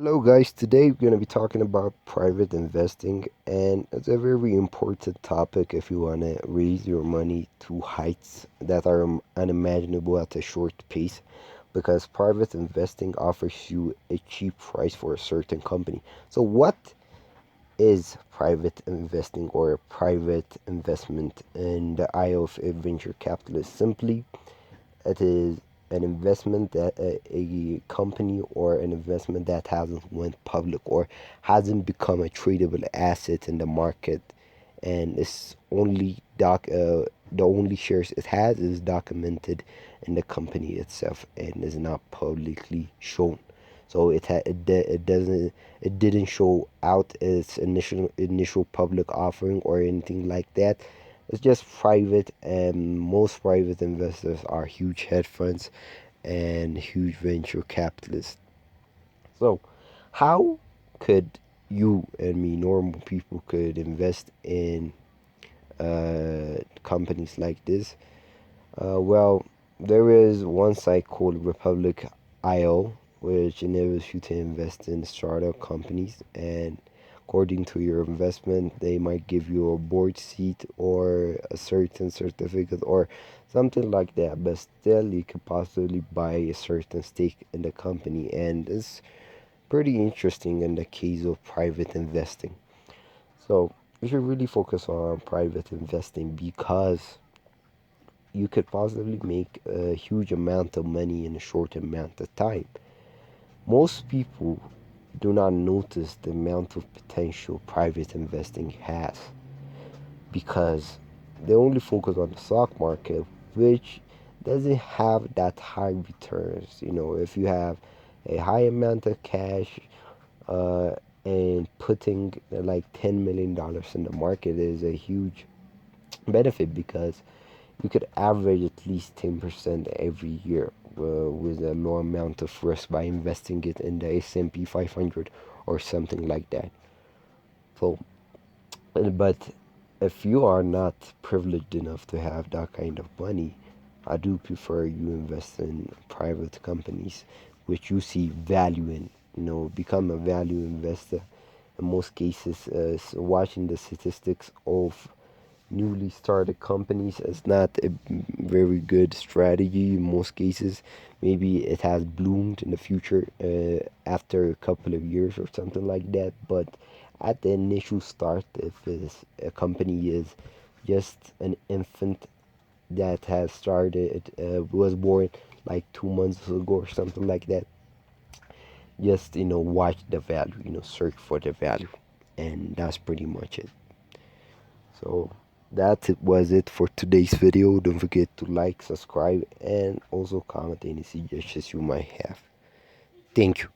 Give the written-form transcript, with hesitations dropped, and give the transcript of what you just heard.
Hello, guys. Today we're going to be talking about private investing, and it's a very important topic if you want to raise your money to heights that are unimaginable at a short pace. Because private investing offers you a cheap price for a certain company. So, what is private investing or private investment in the eye of a venture capitalist? Simply, it is an investment that a company or an investment that hasn't went public or hasn't become a tradable asset in the market, and it's only the only shares it has is documented in the company itself and is not publicly shown. So it didn't show out its initial public offering or anything like that. It's just private, and most private investors are huge hedge funds and huge venture capitalists. So, how could you and me, normal people, could invest in companies like this? Well, there is one site called Republic IO, which enables you to invest in startup companies. And according to your investment, they might give you a board seat or a certain certificate or something like that. But still, you could possibly buy a certain stake in the company. And it's pretty interesting in the case of private investing. So, you should really focus on private investing because you could possibly make a huge amount of money in a short amount of time. Most people do not notice the amount of potential private investing has because they only focus on the stock market, which doesn't have that high returns. If you have a high amount of cash, uh, and putting like $10 million in the market is a huge benefit because you could average at least 10% every year with a low amount of risk by investing it in the S&P 500 or something like that. So, but if you are not privileged enough to have that kind of money, I do prefer you invest in private companies which you see value in. Become a value investor. In most cases, watching the statistics of newly started companies is not a very good strategy in most cases. Maybe it has bloomed in the future after a couple of years or something like that. But at the initial start, if a company is just an infant that has started, was born like 2 months ago or something like that, just watch the value, search for the value, and that's pretty much it. So that was it for today's video. Don't forget to like, subscribe, and also comment any suggestions you might have. Thank you.